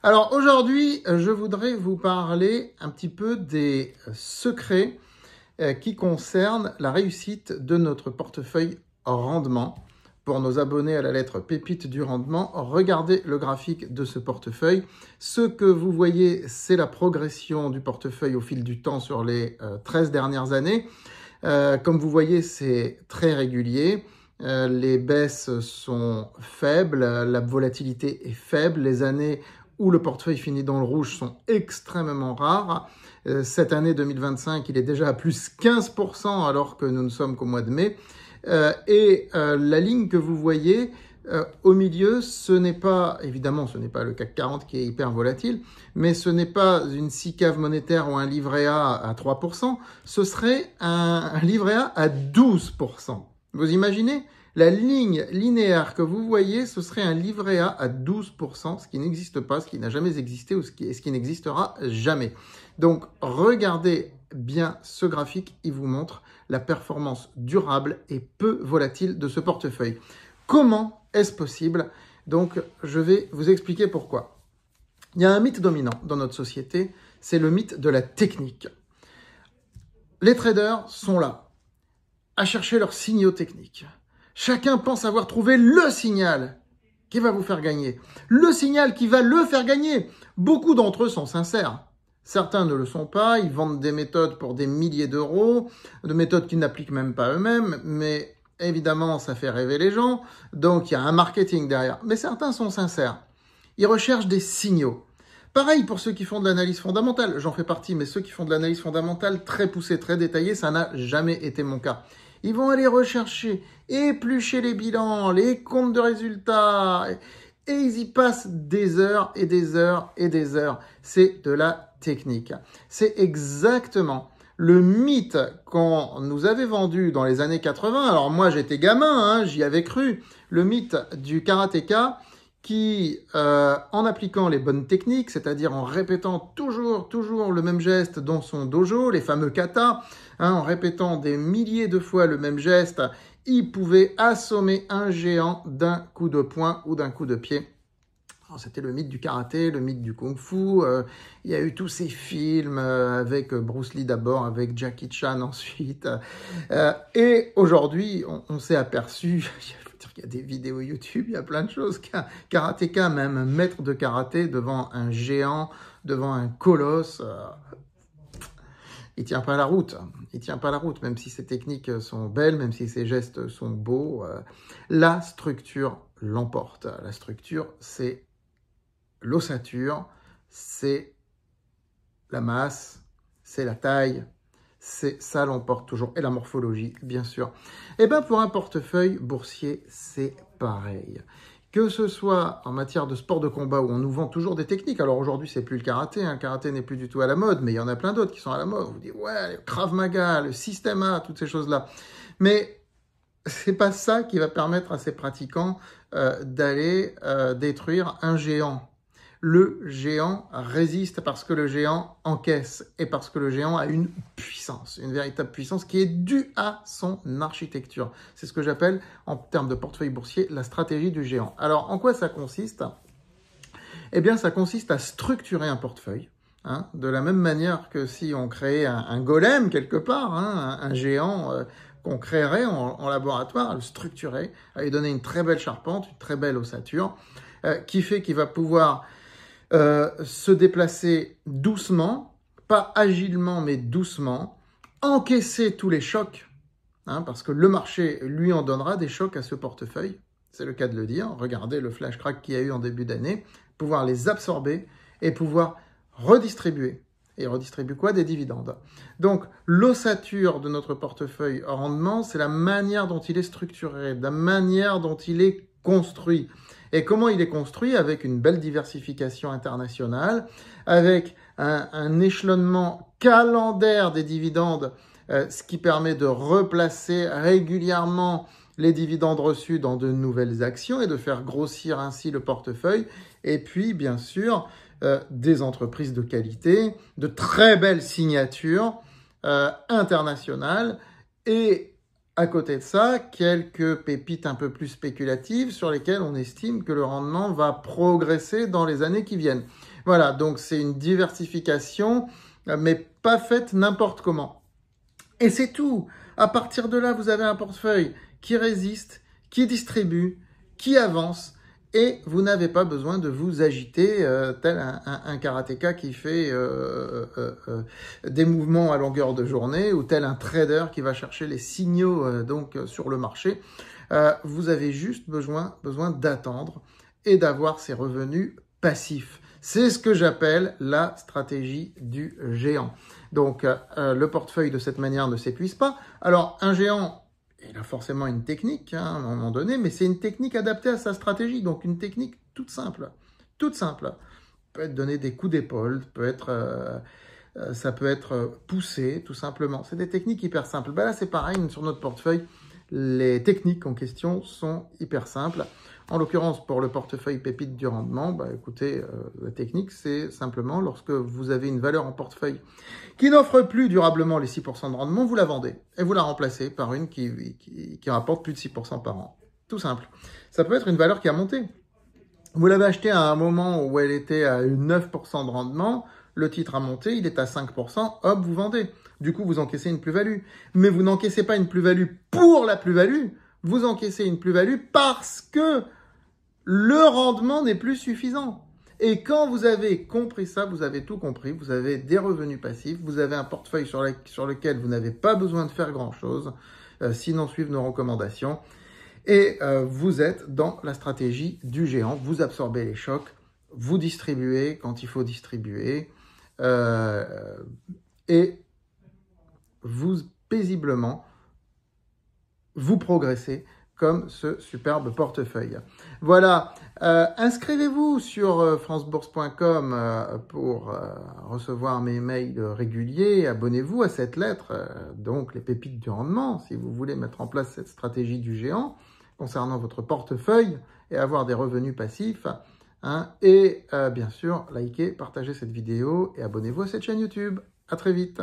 Alors aujourd'hui, je voudrais vous parler un petit peu des secrets qui concernent la réussite de notre portefeuille rendement. Pour nos abonnés à la lettre Pépite du rendement, regardez le graphique de ce portefeuille. Ce que vous voyez, c'est la progression du portefeuille au fil du temps sur les 13 dernières années. Comme vous voyez, c'est très régulier. Les baisses sont faibles, la volatilité est faible. Les années où le portefeuille finit dans le rouge sont extrêmement rares. Cette année 2025, il est déjà à plus 15% alors que nous ne sommes qu'au mois de mai. La ligne que vous voyez au milieu, ce n'est pas, évidemment, ce n'est pas le CAC 40 qui est hyper volatile, mais ce n'est pas une SICAV monétaire ou un livret A à 3%, ce serait un livret A à 12%. Vous imaginez? La ligne linéaire que vous voyez, ce serait un livret A à 12%, ce qui n'existe pas, ce qui n'a jamais existé ou ce qui n'existera jamais. Donc, regardez bien ce graphique, il vous montre la performance durable et peu volatile de ce portefeuille. Comment est-ce possible? Donc, je vais vous expliquer pourquoi. Il y a un mythe dominant dans notre société, c'est le mythe de la technique. Les traders sont là, à chercher leurs signaux techniques. Chacun pense avoir trouvé le signal qui va vous faire gagner, le signal qui va le faire gagner. Beaucoup d'entre eux sont sincères. Certains ne le sont pas, ils vendent des méthodes pour des milliers d'euros, de méthodes qu'ils n'appliquent même pas eux-mêmes, mais évidemment, ça fait rêver les gens, donc il y a un marketing derrière. Mais certains sont sincères. Ils recherchent des signaux. Pareil pour ceux qui font de l'analyse fondamentale, j'en fais partie, mais ceux qui font de l'analyse fondamentale très poussée, très détaillée, ça n'a jamais été mon cas. Ils vont aller rechercher, éplucher les bilans, les comptes de résultats, et ils y passent des heures et des heures et des heures. C'est de la technique. C'est exactement le mythe qu'on nous avait vendu dans les années 80. Alors moi, j'étais gamin, j'y avais cru. Le mythe du karatéka qui, en appliquant les bonnes techniques, c'est-à-dire en répétant toujours le même geste dans son dojo, les fameux katas, en répétant des milliers de fois le même geste, il pouvait assommer un géant d'un coup de poing ou d'un coup de pied. C'était le mythe du karaté, le mythe du kung-fu. Il y a eu tous ces films avec Bruce Lee d'abord, avec Jackie Chan ensuite. Et aujourd'hui, on s'est aperçu, il y a des vidéos YouTube, il y a plein de choses. Karatéka, même maître de karaté devant un géant, devant un colosse. Il tient pas la route. Il tient pas la route, même si ses techniques sont belles, même si ses gestes sont beaux. La structure l'emporte. La structure, c'est l'ossature, c'est la masse, c'est la taille, ça l'emporte toujours. Et la morphologie, bien sûr. Et bien, pour un portefeuille boursier, c'est pareil. Que ce soit en matière de sport de combat où on nous vend toujours des techniques. Alors aujourd'hui, c'est plus le karaté. Le karaté n'est plus du tout à la mode, mais il y en a plein d'autres qui sont à la mode. On vous dit, ouais, le Krav Maga, le Système A, toutes ces choses-là. Mais c'est pas ça qui va permettre à ces pratiquants d'aller détruire un géant. Le géant résiste parce que le géant encaisse et parce que le géant a une puissance, une véritable puissance qui est due à son architecture. C'est ce que j'appelle, en termes de portefeuille boursier, la stratégie du géant. Alors, en quoi ça consiste? Eh bien, ça consiste à structurer un portefeuille, de la même manière que si on créait un golem quelque part, un géant qu'on créerait en laboratoire, à le structurer, à lui donner une très belle charpente, une très belle ossature, qui fait qu'il va pouvoir se déplacer doucement, pas agilement mais doucement, encaisser tous les chocs, parce que le marché lui en donnera des chocs à ce portefeuille, c'est le cas de le dire, regardez le flash crack qu'il y a eu en début d'année, pouvoir les absorber et pouvoir redistribuer. Et redistribue quoi? Des dividendes. Donc, l'ossature de notre portefeuille rendement, c'est la manière dont il est structuré, la manière dont il est construit. Et comment il est construit? Avec une belle diversification internationale, avec un échelonnement calendaire des dividendes, ce qui permet de replacer régulièrement les dividendes reçus dans de nouvelles actions et de faire grossir ainsi le portefeuille. Et puis, bien sûr, des entreprises de qualité, de très belles signatures internationales et à côté de ça, quelques pépites un peu plus spéculatives sur lesquelles on estime que le rendement va progresser dans les années qui viennent. Voilà, donc c'est une diversification, mais pas faite n'importe comment. Et c'est tout. À partir de là, vous avez un portefeuille qui résiste, qui distribue, qui avance, et vous n'avez pas besoin de vous agiter tel un karatéka qui fait des mouvements à longueur de journée, ou tel un trader qui va chercher les signaux sur le marché. Vous avez juste besoin d'attendre et d'avoir ces revenus passifs. C'est ce que j'appelle la stratégie du géant. Donc, le portefeuille de cette manière ne s'épuise pas. Alors, un géant, il a forcément une technique à un moment donné, mais c'est une technique adaptée à sa stratégie. Donc, une technique toute simple. Toute simple. Peut être donner des coups d'épaule, ça peut être poussé, tout simplement. C'est des techniques hyper simples. Ben là, c'est pareil, sur notre portefeuille, les techniques en question sont hyper simples. En l'occurrence, pour le portefeuille pépite du rendement, écoutez, la technique, c'est simplement lorsque vous avez une valeur en portefeuille qui n'offre plus durablement les 6% de rendement, vous la vendez et vous la remplacez par une qui rapporte plus de 6% par an. Tout simple. Ça peut être une valeur qui a monté. Vous l'avez acheté à un moment où elle était à 9% de rendement, le titre a monté, il est à 5%, hop, vous vendez. Du coup, vous encaissez une plus-value. Mais vous n'encaissez pas une plus-value pour la plus-value, vous encaissez une plus-value parce que le rendement n'est plus suffisant. Et quand vous avez compris ça, vous avez tout compris, vous avez des revenus passifs, vous avez un portefeuille sur lequel vous n'avez pas besoin de faire grand-chose, sinon suivre nos recommandations. Et vous êtes dans la stratégie du géant, vous absorbez les chocs, vous distribuez quand il faut distribuer, et vous, paisiblement, vous progressez comme ce superbe portefeuille. Voilà, inscrivez-vous sur francebourse.com pour recevoir mes mails réguliers. Abonnez-vous à cette lettre, donc les pépites du rendement, si vous voulez mettre en place cette stratégie du géant concernant votre portefeuille et avoir des revenus passifs. Et bien sûr, likez, partagez cette vidéo et abonnez-vous à cette chaîne YouTube. À très vite.